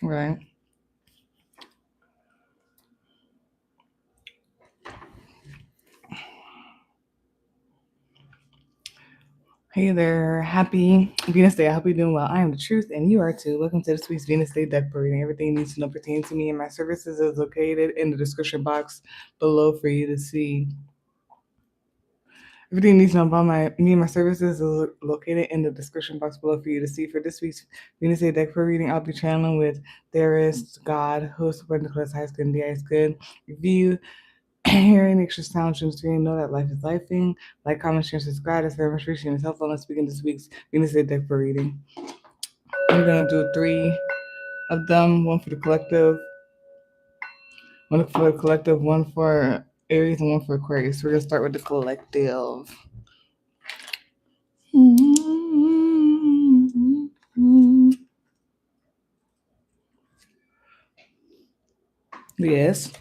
Right. Hey there, happy Venus Day. I hope you're doing well. I am the truth, and you are too. Welcome to this week's Venus Day deck reading. Everything you need to know pertaining to me and my services is located in the description box below for you to see. Everything you need to know about me and my services is located in the description box below for you to see. For this week's Venus Day deck reading, I'll be channeling with There is God, host of Nicholas High School and DI is good. Review. Hearing extra sound streams to know that life is lifing. Like, comment, share, subscribe. That's very much appreciated. It's helpful. Let's begin this week's Venus Day deck for reading. I'm going to do 3 of them, one for the collective, one for Aries, and one for Aquarius. We're going to start with the collective. Yes.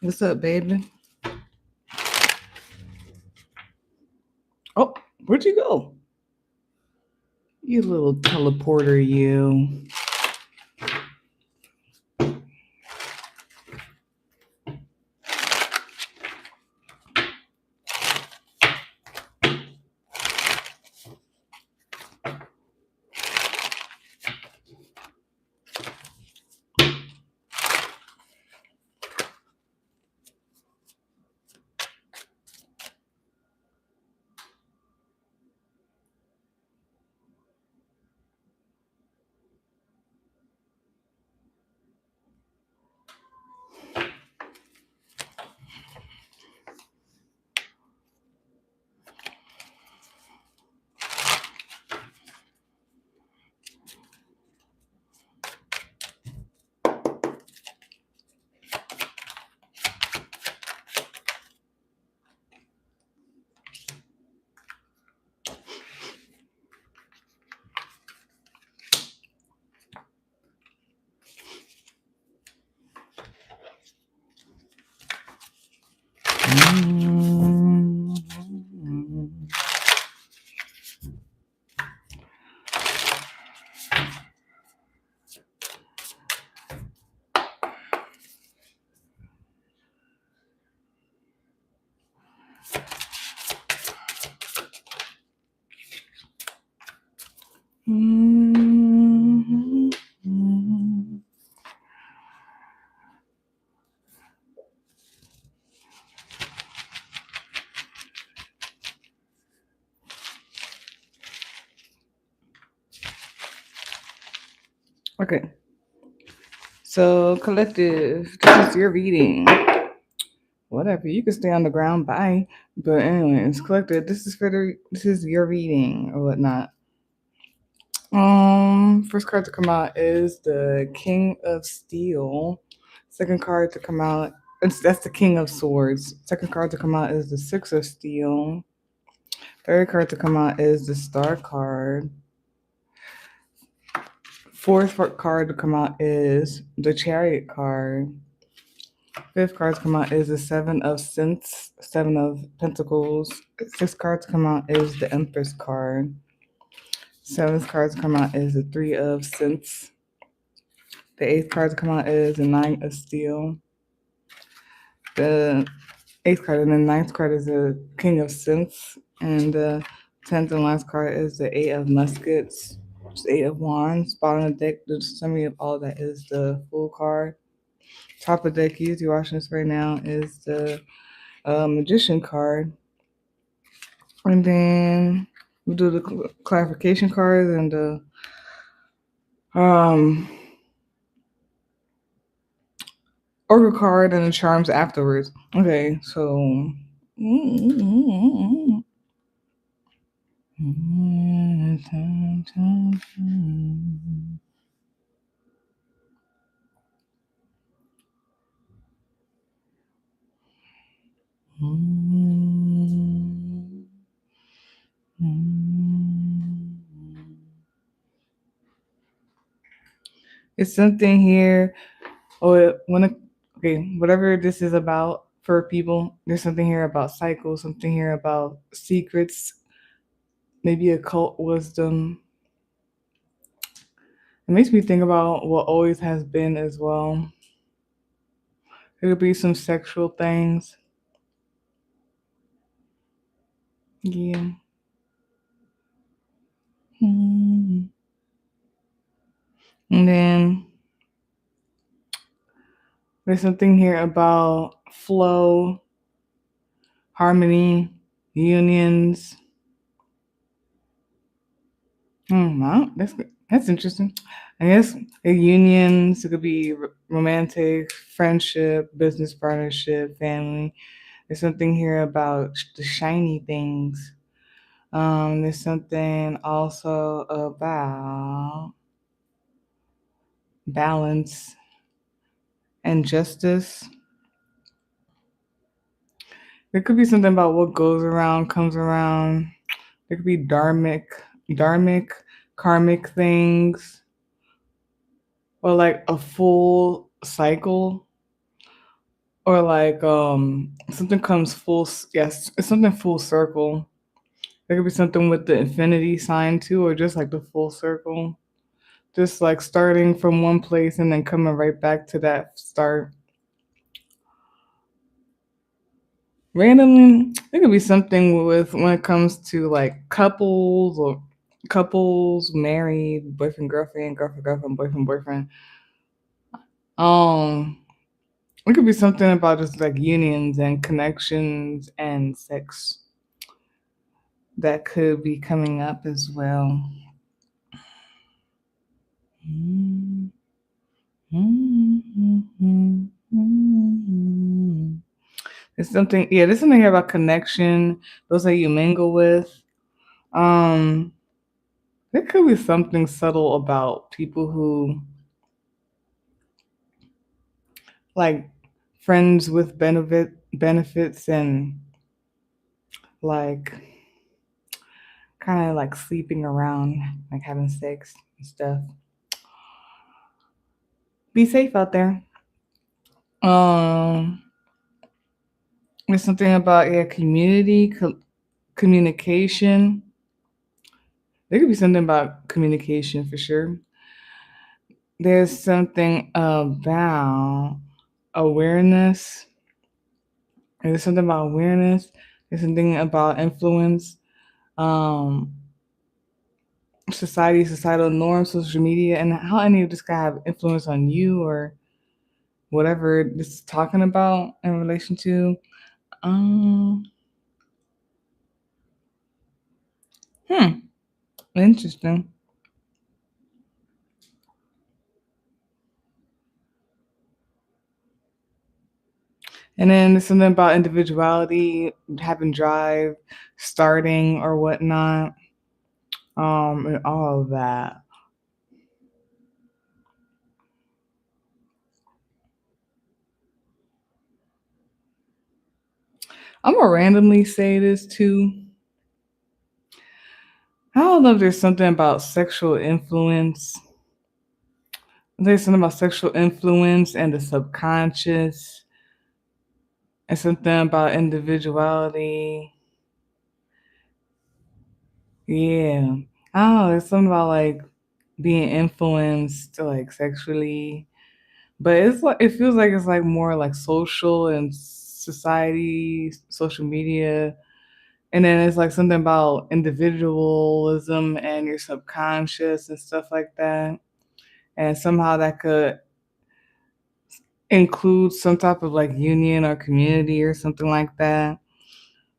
What's up, baby? Oh, where'd you go? You little teleporter, you. Okay. So, collective, this is your reading. Whatever, you can stay on the ground. Bye. But anyways, collective, this is your reading or whatnot. First card to come out is the King of Steel. Second card to come out, that's the King of Swords. Second card to come out is the Six of Steel. Third card to come out is the Star card. Fourth card to come out is the Chariot card. Fifth card to come out is the Seven of Cents, Seven of Pentacles. Sixth card to come out is the Empress card. Seventh card to come out is the Three of Cents. The eighth card to come out is the Nine of Steel. The eighth card and the ninth card is the King of Cents. And the 10th and last card is the Eight of Muskets. It's the Eight of Wands. Bottom of the deck, the summary of all that is the Fool card. Top of the deck, you watching this right now, is the Magician card. And then we'll do the clarification cards and the Oracle card and the charms afterwards. Okay, so. It's something here, or whatever this is about for people. There's something here about cycles, something here about secrets, maybe occult wisdom. It makes me think about what always has been as well. It could be some sexual things. Yeah. And then there's something here about flow, harmony, unions. Wow, that's interesting. I guess unions, it could be romantic, friendship, business partnership, family. There's something here about the shiny things. There's something also about balance and justice. There could be something about what goes around comes around. There could be dharmic, karmic things, or like a full cycle, or like something comes full. Yes, it's something full circle. There could be something with the infinity sign too, or just like the full circle, just like starting from one place and then coming right back to that start. Randomly, it could be something with when it comes to like couples or couples married, boyfriend girlfriend, girlfriend girlfriend, boyfriend boyfriend. It could be something about just like unions and connections and sex that could be coming up as well. There's something, yeah, there's something here about connection, those that you mingle with. There could be something subtle about people who like friends with benefits and like kind of like sleeping around, like having sex and stuff. Be safe out there. Um, There's something about community communication. There could be something about communication for sure. There's something about awareness. There's something about awareness. There's something about influence. Um, societal norms, social media, and how any of this can have influence on you or whatever this is talking about in relation to. Um, hmm, interesting. And then there's something about individuality, having drive, starting or whatnot, and all of that. I'm gonna randomly say this too. I don't know if there's something about sexual influence. There's something about sexual influence and the subconscious, and something about individuality. Yeah. I don't know. There's something about like being influenced like sexually, but it's like it feels like it's like more like social and society, social media, and then it's like something about individualism and your subconscious and stuff like that, and somehow that could include some type of like union or community or something like that.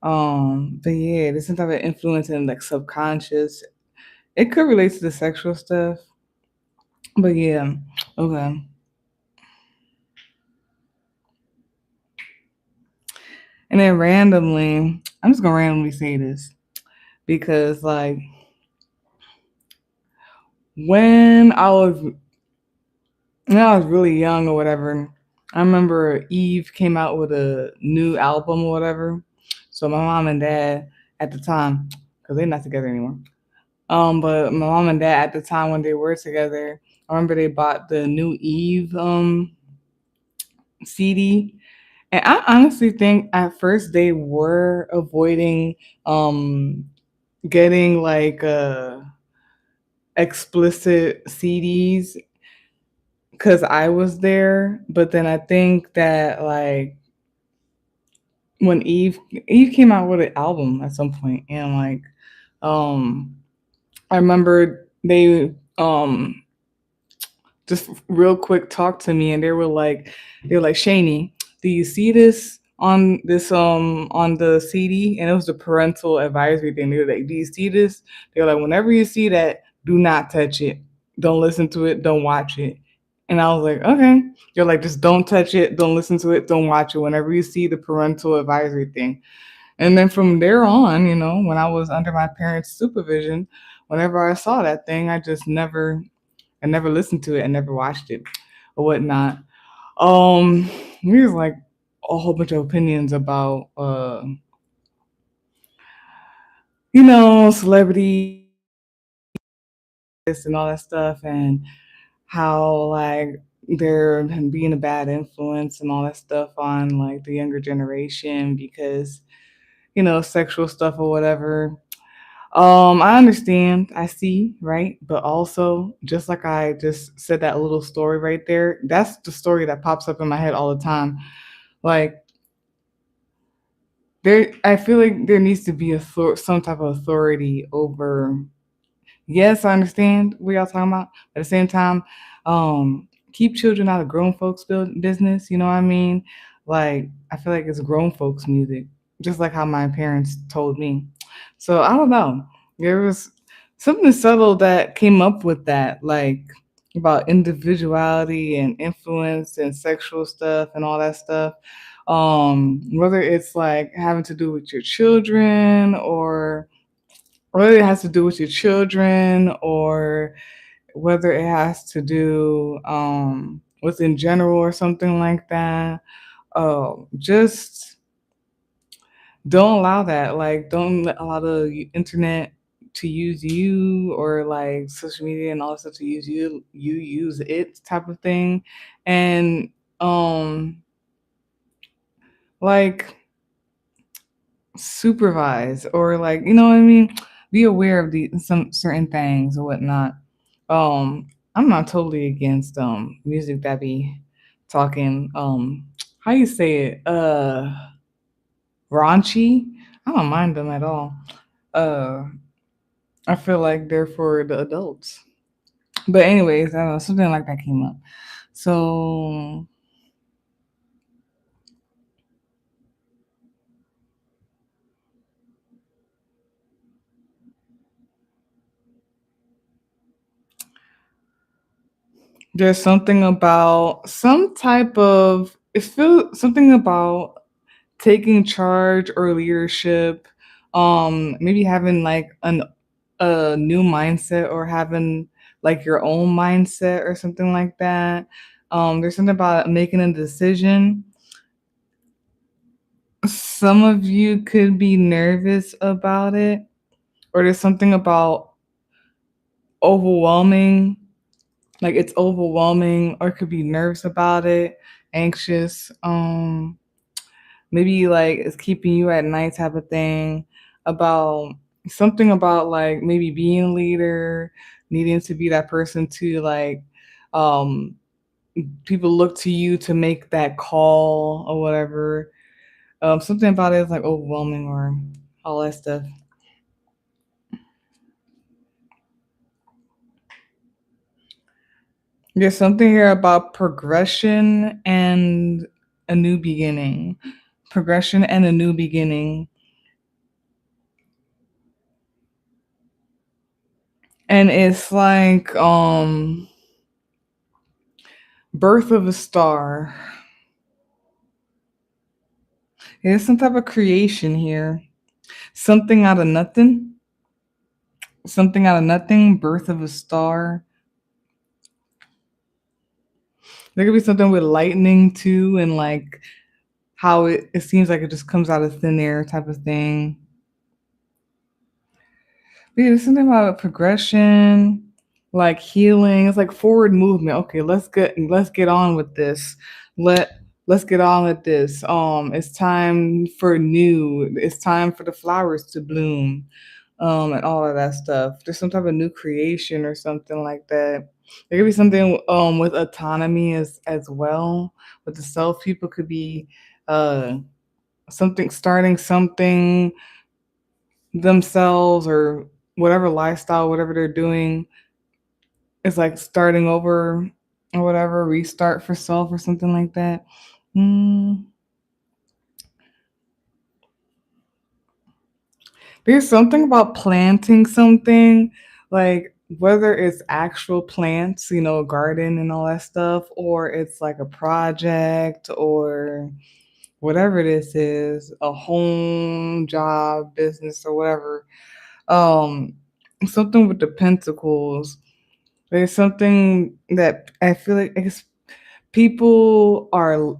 But yeah, there's some type of influence in like subconscious. It could relate to the sexual stuff, but yeah, okay. And then randomly, I'm just gonna randomly say this because like when I was when I was really young or whatever, I remember Eve came out with a new album or whatever. So my mom and dad at the time, because they're not together anymore. But my mom and dad at the time when they were together, I remember they bought the new Eve CD. And I honestly think at first they were avoiding um getting like explicit CDs because I was there. But then I think that like when Eve came out with an album at some point, and like um I remember they just real quick talked to me, and they were like Shani, do you see this on the CD? And it was the parental advisory thing. They were like, do you see this? They were like, whenever you see that, do not touch it, don't listen to it, don't watch it. And I was like, okay. You're like, just don't touch it, don't listen to it, don't watch it whenever you see the parental advisory thing. And then from there on, when I was under my parents' supervision, whenever I saw that thing, I never listened to it. I never watched it or whatnot. Um, There's like a whole bunch of opinions about, celebrity and all that stuff, and how like they're being a bad influence and all that stuff on like the younger generation because sexual stuff or whatever. I understand, I see, right? But also, just like I just said that little story right there, that's the story that pops up in my head all the time. Like I feel like there needs to be some type of authority over. Yes, I understand what y'all talking about. At the same time, keep children out of grown folks' business. You know what I mean? Like, I feel like it's grown folks' music, just like how my parents told me. So I don't know. There was something subtle that came up with that, like about individuality and influence and sexual stuff and all that stuff. Whether it's like having to do with your children or whether it has to do with your children or whether it has to do with in general or something like that. Just don't allow that. Like, don't allow the internet to use you or like social media and all that stuff to use you. You use it type of thing, and um, like supervise or like, you know what I mean, be aware of the some certain things or whatnot. I'm not totally against music that be talking how you say it, raunchy. I don't mind them at all. uh I feel like they're for the adults. But anyways, I don't know, something like that came up. So there's something about some type of it feels something about taking charge or leadership, maybe having like a new mindset or having like your own mindset or something like that. There's something about making a decision. Some of you could be nervous about it, or there's something about overwhelming, like it's overwhelming, or could be nervous about it, anxious. Maybe like it's keeping you at night type of thing, about something about like maybe being a leader, needing to be that person to like um people look to you to make that call or whatever. Something about it is like overwhelming or all that stuff. There's something here about progression and a new beginning. Progression and a new beginning. And it's like birth of a star. There's some type of creation here. Something out of nothing. Something out of nothing. Birth of a star. There could be something with lightning too, and like how it seems like it just comes out of thin air type of thing. But yeah, there's something about progression, like healing. It's like forward movement. Okay, let's get on with this. Let's get on with this. It's time for new. It's time for the flowers to bloom, and all of that stuff. There's some type of new creation or something like that. There could be something with autonomy as well. With the self, people could be uh something starting something themselves or whatever lifestyle, whatever they're doing, is like starting over or whatever, restart for self or something like that. Mm. There's something about planting something, like whether it's actual plants, a garden and all that stuff, or it's like a project or whatever this is, a home, job, business, or whatever. Um, Something with the pentacles. There's something that I feel like people are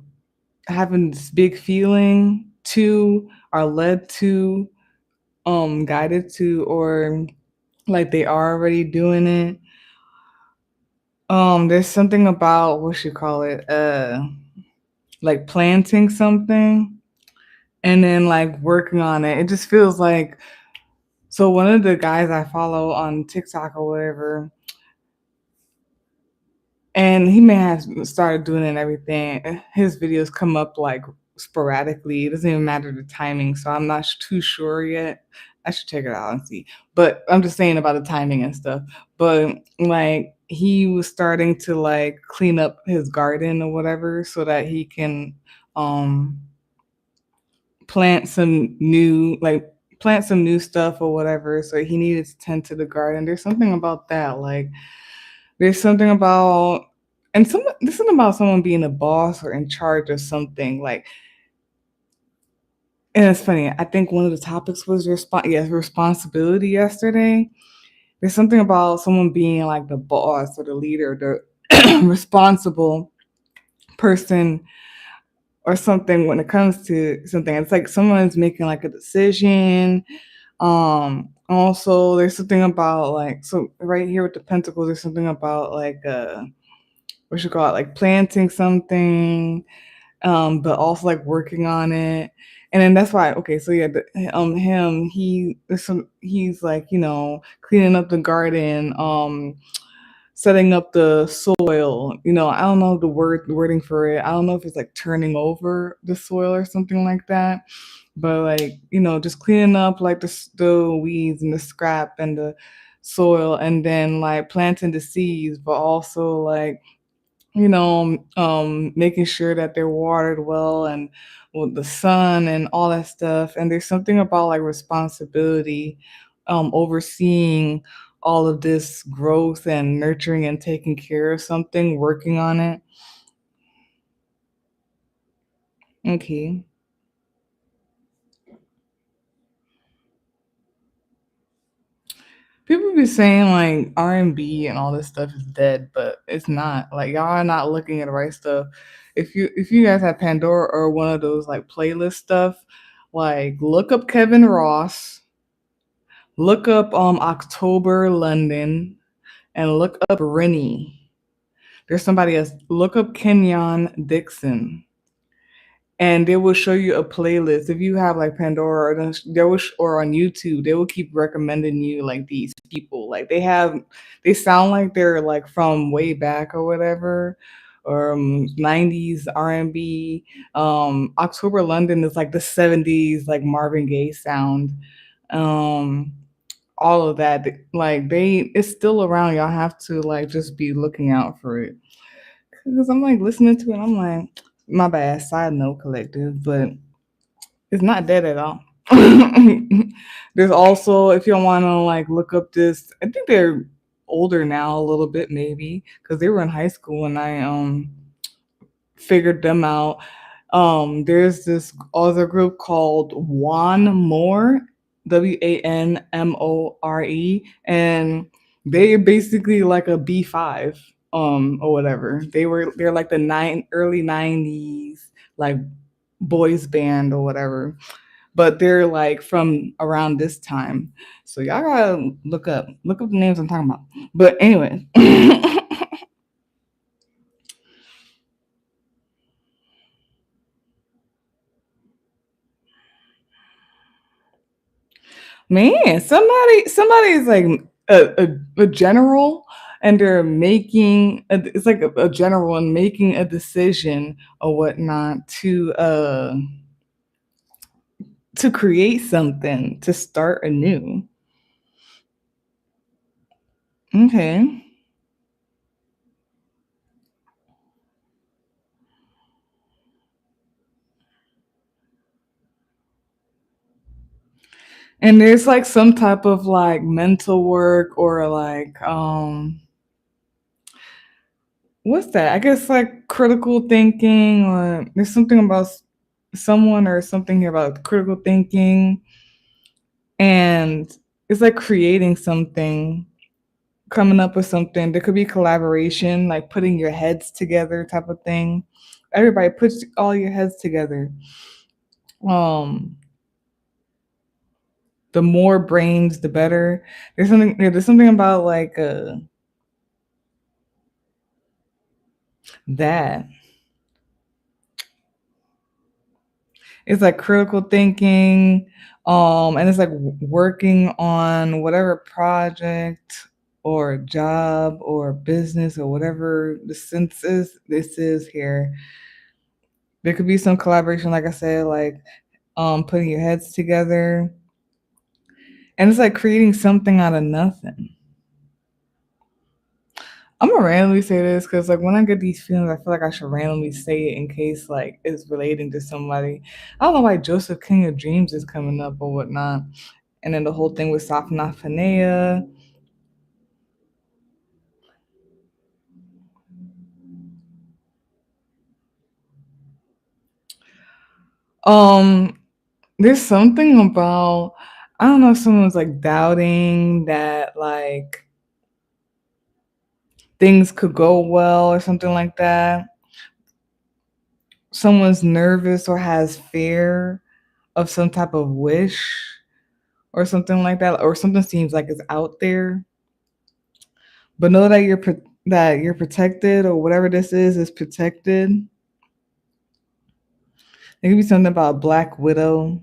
having this big feeling to, are led to, guided to, or like they are already doing it. There's something about what you call it, like planting something and then like working on it. It just feels like so one of the guys I follow on TikTok or whatever, and he may have started doing it and everything. His videos come up like sporadically. It doesn't even matter the timing, so I'm not too sure yet. I should check it out and see. But I'm just saying about the timing and stuff. But like he was starting to like clean up his garden or whatever so that he can um plant some new like plant some new stuff or whatever. So he needed to tend to the garden. There's something about that. Like there's something about there's something about someone being a boss or in charge of something. Like, and it's funny. I think one of the topics was responsibility yesterday. There's something about someone being like the boss or the leader, the responsible person or something when it comes to something. It's like someone's making like a decision. Also there's something about like so right here with the pentacles, there's something about like what you call it, like planting something, but also like working on it. And then that's why, okay, so yeah, him, he's like, cleaning up the garden, setting up the soil. I don't know the wording for it. I don't know if it's like turning over the soil or something like that. But like, just cleaning up like the weeds and the scrap and the soil, and then like planting the seeds, but also like, making sure that they're watered well and with the sun and all that stuff. And there's something about like responsibility, overseeing all of this growth and nurturing and taking care of something, working on it. Okay. People be saying like R&B and all this stuff is dead, but it's not. Like y'all are not looking at the right stuff. If you guys have Pandora or one of those like playlist stuff, like look up Kevin Ross, look up October London, and look up Rennie. There's somebody else. Look up Kenyon Dixon, and they will show you a playlist. If you have like Pandora, or or on YouTube, they will keep recommending you like these people. Like they sound like they're like from way back or whatever, or 90s R&B. October London is like the 70s, like Marvin Gaye sound. Um, all of that, like it's still around. Y'all have to like just be looking out for it. Because I'm like listening to it, I'm like, my bad, side note collective, but it's not dead at all. There's also, if you want to like look up this, I think they're older now a little bit maybe, because they were in high school when I figured them out. There's this other group called Wan More, WANMORE, and they're basically like a B5, or whatever. They're like the early 90s like boys band or whatever. But they're like from around this time. So y'all gotta look up the names I'm talking about. But anyway. Man, somebody is like a general, and they're it's like a general and making a decision or whatnot to create something, to start anew. Okay. And there's like some type of like mental work, or like what's that? I guess like critical thinking, or there's something about someone or something here about critical thinking, and it's like creating something, coming up with something. There could be collaboration, like putting your heads together type of thing. Everybody puts all your heads together. Um, the more brains, the better. There's something about like that. It's like critical thinking, and it's like working on whatever project or job or business or whatever the sense is this is here. There could be some collaboration, like I said, like putting your heads together, and it's like creating something out of nothing. I'm gonna randomly say this because like when I get these feelings, I feel like I should randomly say it in case like it's relating to somebody. I don't know why Joseph King of Dreams is coming up or whatnot, and then the whole thing with Safna Fanea. Um, there's something about, I don't know if someone's like doubting that like things could go well or something like that. Someone's nervous or has fear of some type of wish or something like that, or something seems like it's out there. But know that that you're protected, or whatever this is protected. It could be something about Black Widow.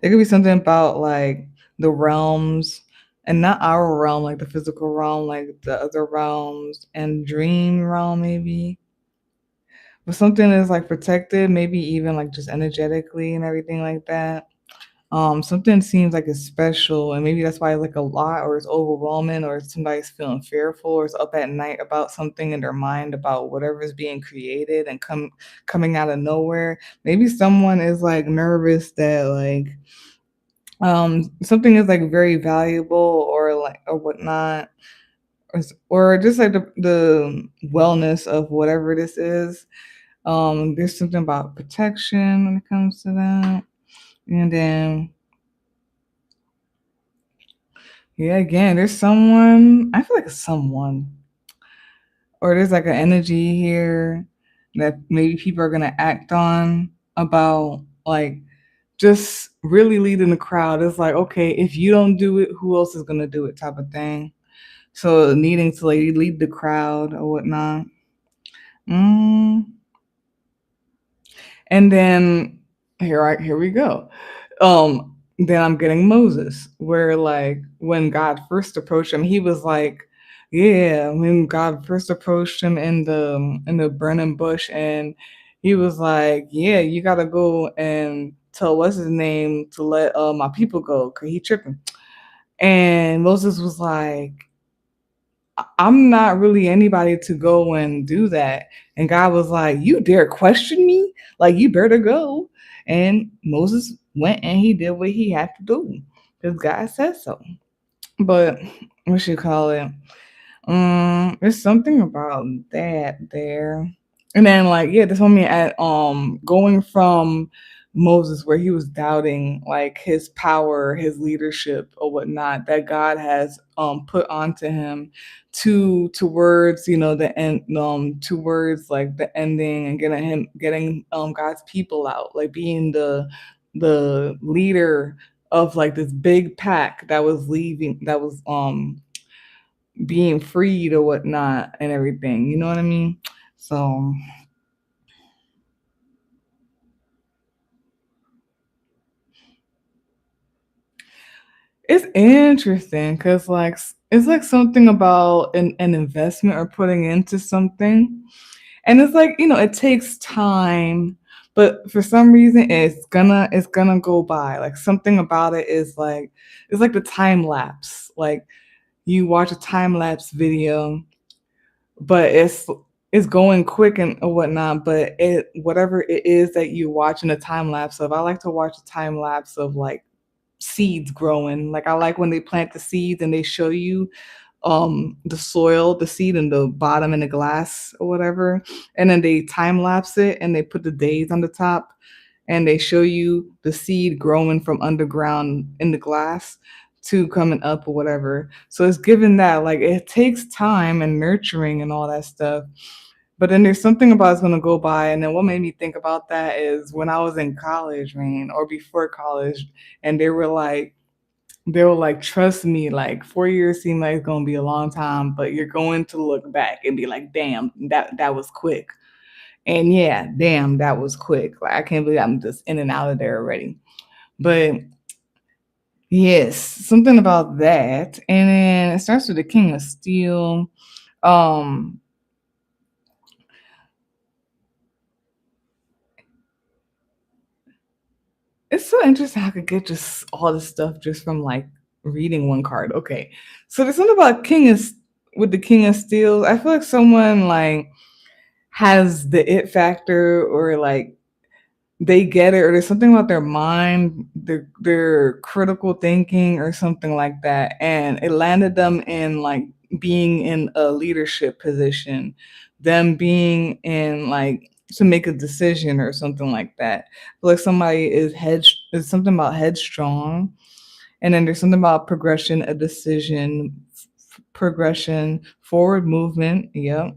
There could be something about like the realms, and not our realm, like the physical realm, like the other realms and dream realm, maybe. But something is like protected, maybe even like just energetically and everything like that. Something seems like it's special, and maybe that's why it's like a lot, or it's overwhelming, or somebody's feeling fearful, or is up at night about something in their mind about whatever is being created and coming out of nowhere. Maybe someone is like nervous that like something is like very valuable or like or whatnot, or just like the wellness of whatever this is. There's something about protection when it comes to that. And then yeah, again, there's someone, I feel like it's someone, or there's like an energy here that maybe people are gonna act on about like just really leading the crowd. It's like, okay, if you don't do it, who else is gonna do it type of thing. So needing to like lead the crowd or whatnot. Mm. And then here we go. Then I'm getting Moses, where like when God first approached him, he was like, yeah, when God first approached him in the burning bush, and he was like, yeah, you gotta go and tell what's his name to let my people go, cause he tripping. And Moses was like, I'm not really anybody to go and do that. And God was like, you dare question me? Like, you better go. And Moses went and he did what he had to do because God said so. But what you call it? There's something about that there. And then like, yeah, this one me at going from Moses where he was doubting like his power, his leadership or whatnot that God has put onto him towards, you know, the end towards like the ending and getting God's people out, like being the leader of like this big pack that was leaving that was being freed or whatnot and everything. You know what I mean? So it's interesting because like it's like something about an investment or putting into something. And it's like, you know, it takes time, but for some reason it's gonna go by. Like something about it is like it's like the time lapse. Like you watch a time lapse video but it's going quick and whatnot. But it whatever it is that you watch in a time lapse of, I like to watch a time lapse of like seeds growing. Like I like when they plant the seeds and they show you the soil, the seed in the bottom in the glass or whatever, and then they time lapse it and they put the days on the top and they show you the seed growing from underground in the glass to coming up or whatever. So it's given that like it takes time and nurturing and all that stuff. But then there's something about it's gonna go by. And then what made me think about that is when I was in college, man, or before college, and they were like, trust me, like 4 years seem like it's gonna be a long time, but you're going to look back and be like, damn, that was quick. And yeah, damn, that was quick. Like I can't believe I'm just in and out of there already. But yes, something about that. And then it starts with the King of Steel. Um, it's so interesting how I could get just all this stuff just from like reading one card. Okay. So there's something about King of with the King of Steel. I feel like someone like has the it factor or like they get it, or there's something about their mind, their critical thinking or something like that, and it landed them in like being in a leadership position, them being in like to make a decision or something like that. Like somebody is there's something about headstrong, and then there's something about progression, a decision, progression, forward movement. Yep.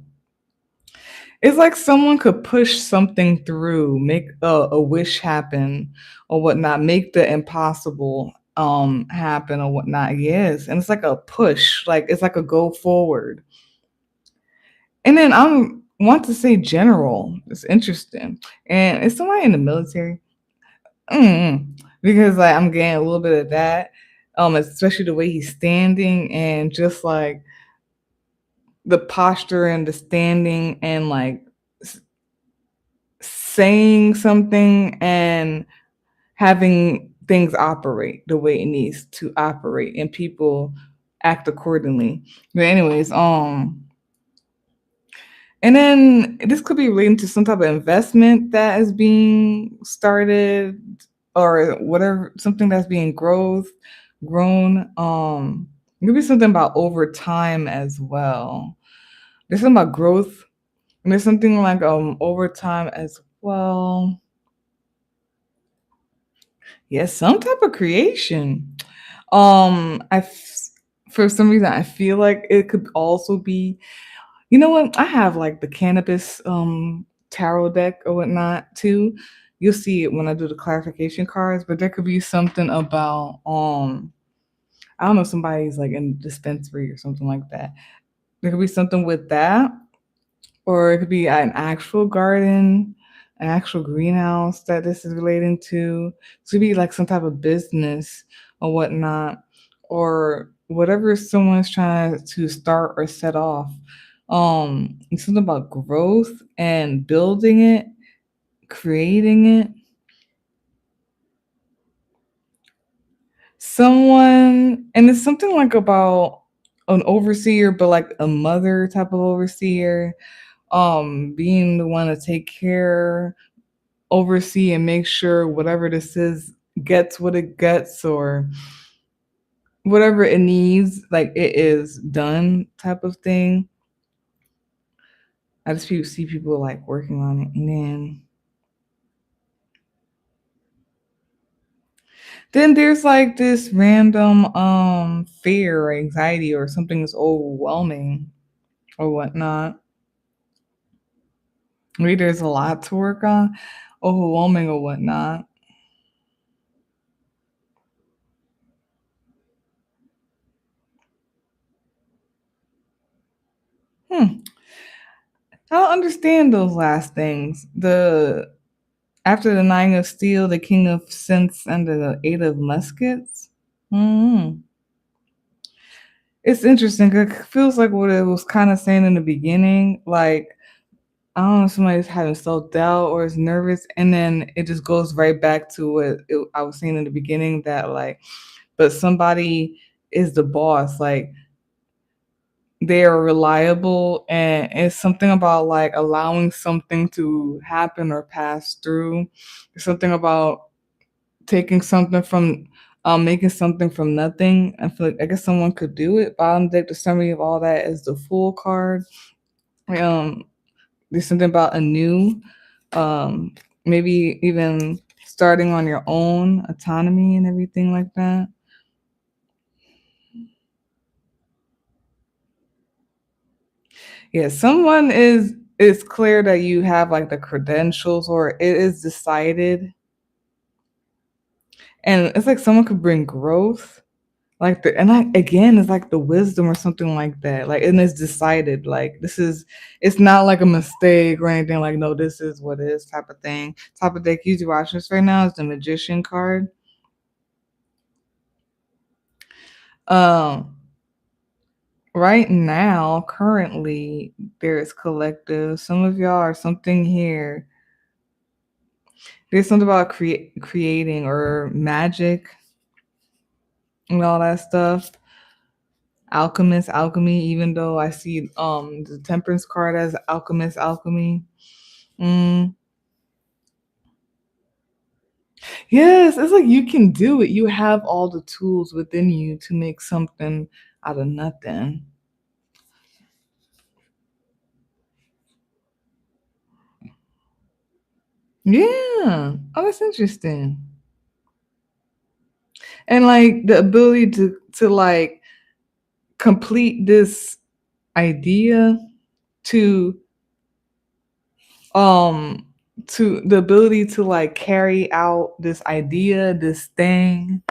It's like someone could push something through, make a wish happen or whatnot, make the impossible happen or whatnot. Yes. And it's like a push, like it's like a go forward. And then want to say general. It's interesting, and it's somebody in the military. Because like I'm getting a little bit of that, especially the way he's standing and just like the posture and the standing and like saying something and having things operate the way it needs to operate and people act accordingly. But anyways, and then this could be relating to some type of investment that is being started or whatever, something that's being grown. It could be something about over time as well. There's something about growth, and there's something like over time as well. Yes, some type of creation. For some reason I feel like it could also be, you know what? I have like the cannabis tarot deck or whatnot too. You'll see it when I do the clarification cards, but there could be something about I don't know, somebody's like in dispensary or something like that. There could be something with that, or it could be an actual garden, an actual greenhouse that this is relating to. It could be like some type of business or whatnot, or whatever someone's trying to start or set off. It's something about growth and building it, creating it. Someone, and it's something like about an overseer, but like a mother type of overseer, being the one to take care, oversee, and make sure whatever this is gets what it gets, or whatever it needs, like it is done type of thing. I just see people like working on it, and then there's like this random fear or anxiety or something that's overwhelming or whatnot. Maybe there's a lot to work on, overwhelming or whatnot. Hmm. I don't understand those last things. The After the nine of steel, the king of sense, and the eight of muskets. Hmm. It's interesting. It feels like what it was kind of saying in the beginning, like I don't know, somebody's having self doubt or is nervous, and then it just goes right back to what I was saying in the beginning, that like, but somebody is the boss, like they are reliable, and it's something about like allowing something to happen or pass through. There's something about taking something from, making something from nothing. I feel like I guess someone could do it. Bottom deck, the summary of all that is the Fool card. Um, there's something about a new, um, maybe even starting on your own autonomy and everything like that. Yeah, someone is it's clear that you have like the credentials, or it is decided, and it's like someone could bring growth, like the and like again, it's like the wisdom or something like that, like, and it's decided, like this is, it's not like a mistake or anything, like no, this is what it is type of thing. Top of deck usually watching this right now is the magician card. um right now, currently, there's collective, some of y'all are something here. There's something about creating or magic and all that stuff. Alchemist, alchemy, even though I see the temperance card as alchemist, alchemy. Mm. Yes, it's like you can do it. You have all the tools within you to make something out of nothing. Yeah. Oh, that's interesting. And like the ability to like complete this idea, to um to the ability to like carry out this idea, this thing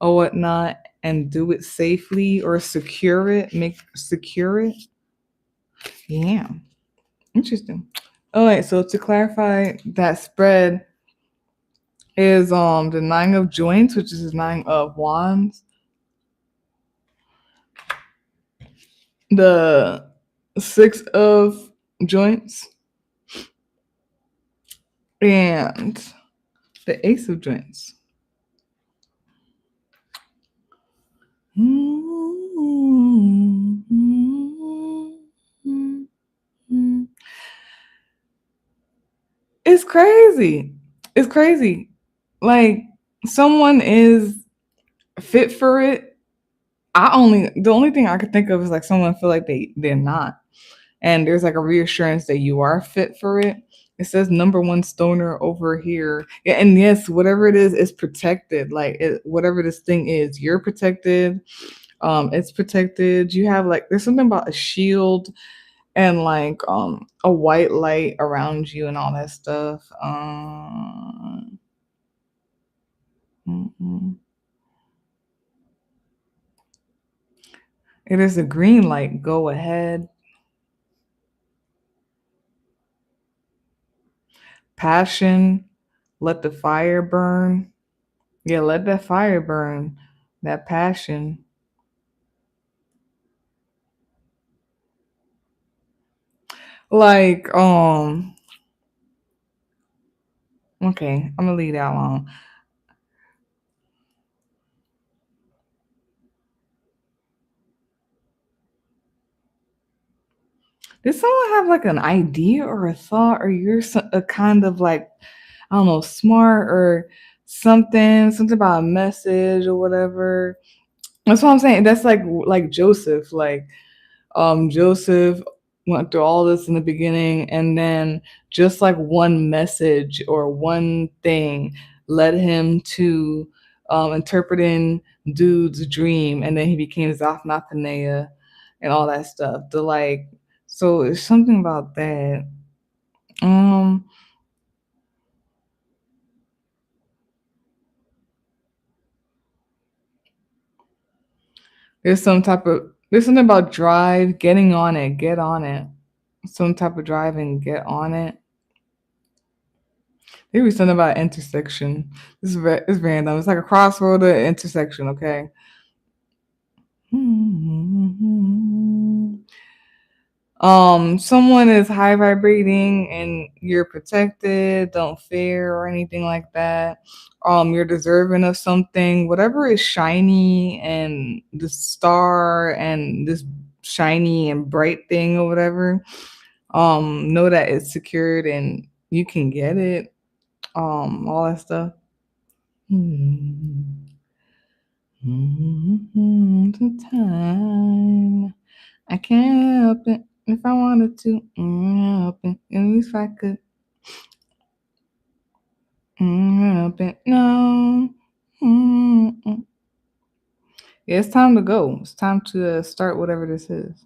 or whatnot, and do it safely or secure it, make secure it. Yeah. Interesting. All right, so to clarify, that spread is the nine of joints, which is the nine of wands, the six of joints, and the ace of joints. It's crazy. It's crazy. Like, someone is fit for it. The only thing I could think of is like someone feel like they're not, and there's like a reassurance that you are fit for it. It says number one stoner over here. Yeah, and yes, whatever it is protected. Like whatever this thing is, you're protected. It's protected. You have like there's something about a shield and like a white light around you and all that stuff. Mm-mm. It is a green light. Go ahead. Passion. Let the fire burn. Yeah, let that fire burn. That passion. Like, okay, I'm gonna leave that alone. Did someone have like an idea or a thought, or you're a kind of like, I don't know, smart or something about a message or whatever? That's what I'm saying. That's like Joseph. Like, Joseph went through all this in the beginning, and then just like one message or one thing led him to interpreting dude's dream, and then he became Zaphnathanaea and all that stuff. The like, so it's something about that. Um, there's something about drive, getting on it, get on it. Some type of drive and get on it. Maybe something about intersection. It's random. It's like a crossroad or intersection. Okay. Someone is high vibrating and you're protected. Don't fear or anything like that. You're deserving of something. Whatever is shiny and the star and this shiny and bright thing or whatever. Know that it's secured and you can get it. All that stuff. Hmm. The time I can't help it if I wanted to. Help it at least if I could. Help it no. Mm-mm. Yeah, it's time to go. It's time to start whatever this is.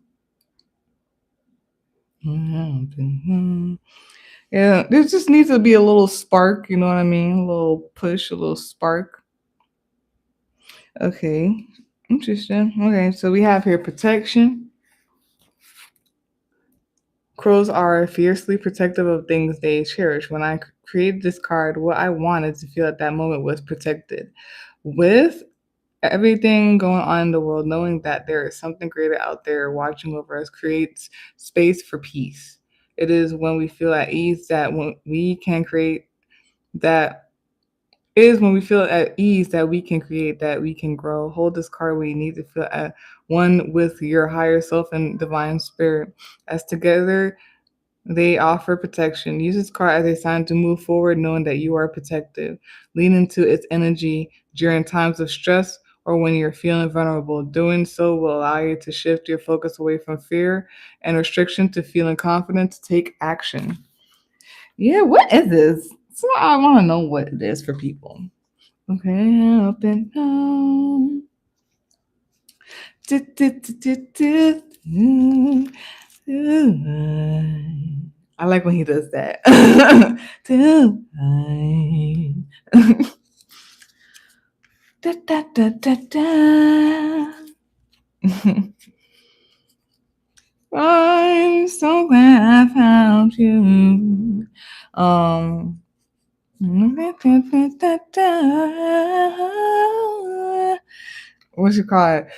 Help it, no. Yeah, there just needs to be a little spark. You know what I mean? A little push, a little spark. Okay, interesting. Okay, so we have here protection. Crows are fiercely protective of things they cherish. When I created this card, what I wanted to feel at that moment was protected. With everything going on in the world, knowing that there is something greater out there watching over us creates space for peace. It is when we feel at ease that when we can create that it is when we feel at ease that we can create, that we can grow. Hold this card where you need to feel at one with your higher self and divine spirit. As together they offer protection. Use this card as a sign to move forward, knowing that you are protected. Lean into its energy during times of stress or when you're feeling vulnerable. Doing so will allow you to shift your focus away from fear and restriction to feeling confident to take action. Yeah, what is this? So I want to know what it is for people. Okay, up and down. I like when he does that. Da, da, da, da, da. I'm so glad I found you. What you call it?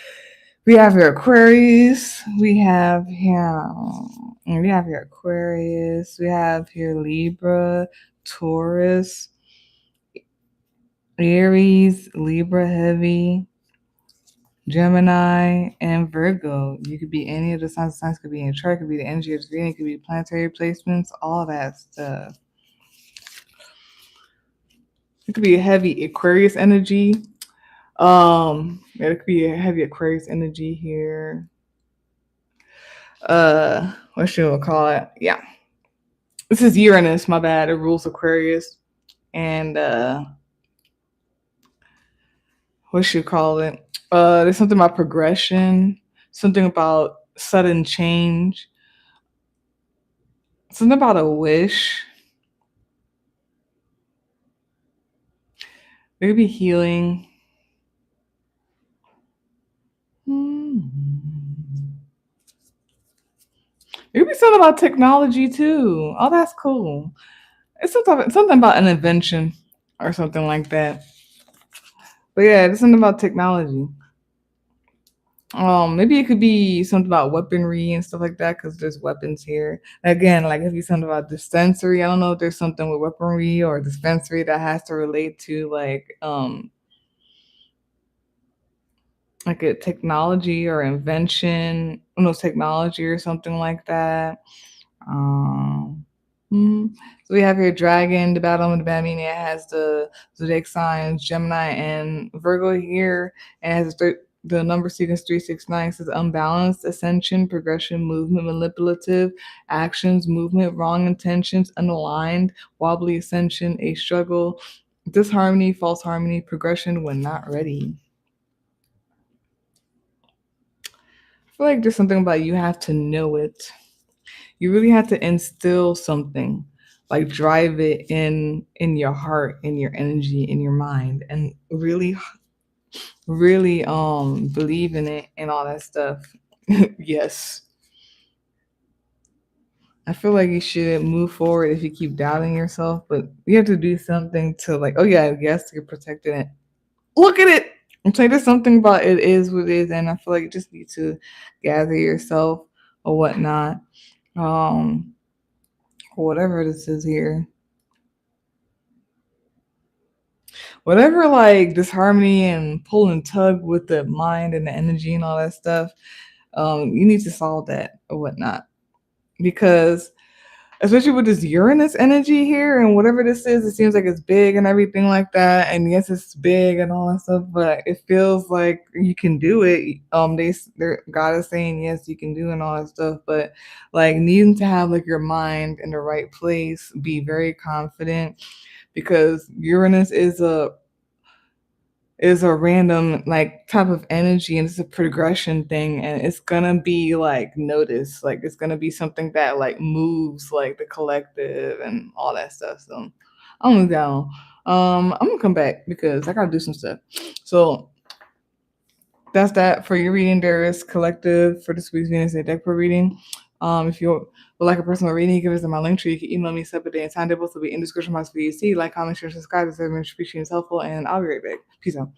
We have your Aquarius. We have here Aquarius. We have here Libra, Taurus, Aries, Libra heavy, Gemini, and Virgo. You could be any of the signs. The signs could be in your chart. Could be the energy of the reading. Could be planetary placements. All that stuff. It could be a heavy Aquarius energy. It could be a heavy Aquarius energy here. What should we call it? Yeah. This is Uranus, my bad. It rules Aquarius. And what should we call it? There's something about progression, something about sudden change, something about a wish. There could be healing. There could be something about technology too. Oh, that's cool. It's something about an invention or something like that. But yeah, there's something about technology. Maybe it could be something about weaponry and stuff like that because there's weapons here. Again, like if you something about dispensary, I don't know if there's something with weaponry or dispensary that has to relate to like a technology or invention, no technology or something like that. Um, so we have here Dragon, the battle of the bad meaning. It has the zodiac signs Gemini and Virgo here, and it has the number sequence 369. Says unbalanced, ascension, progression, movement, manipulative actions, movement, wrong intentions, unaligned, wobbly ascension, a struggle, disharmony, false harmony, progression when not ready. I feel like there's something about you have to know it. You really have to instill something, like drive it in your heart, in your energy, in your mind, and really, really believe in it and all that stuff. Yes. I feel like you should move forward if you keep doubting yourself, but you have to do something to like, oh yeah, yes, you're protecting it. Look at it. I'm saying there's something about it is what it is, and I feel like you just need to gather yourself or whatnot. Um, whatever this is here. Whatever like disharmony and pull and tug with the mind and the energy and all that stuff, you need to solve that or whatnot. Because especially with this Uranus energy here and whatever this is, it seems like it's big and everything like that. And yes, it's big and all that stuff, but it feels like you can do it. God is saying yes, you can do and all that stuff, but like needing to have like your mind in the right place, be very confident because Uranus is a random like type of energy and it's a progression thing and it's gonna be like noticed, like it's gonna be something that like moves like the collective and all that stuff. So I'm gonna down. I'm gonna come back because I gotta do some stuff. So that's that for your reading. There is collective for this week's Venus and deck per reading. If you would like a personal reading, you can visit my link tree. You can email me separate day and time tables will be in the description box for you to see. Like, comment, share, subscribe. This information is helpful, and I'll be right back. Peace out.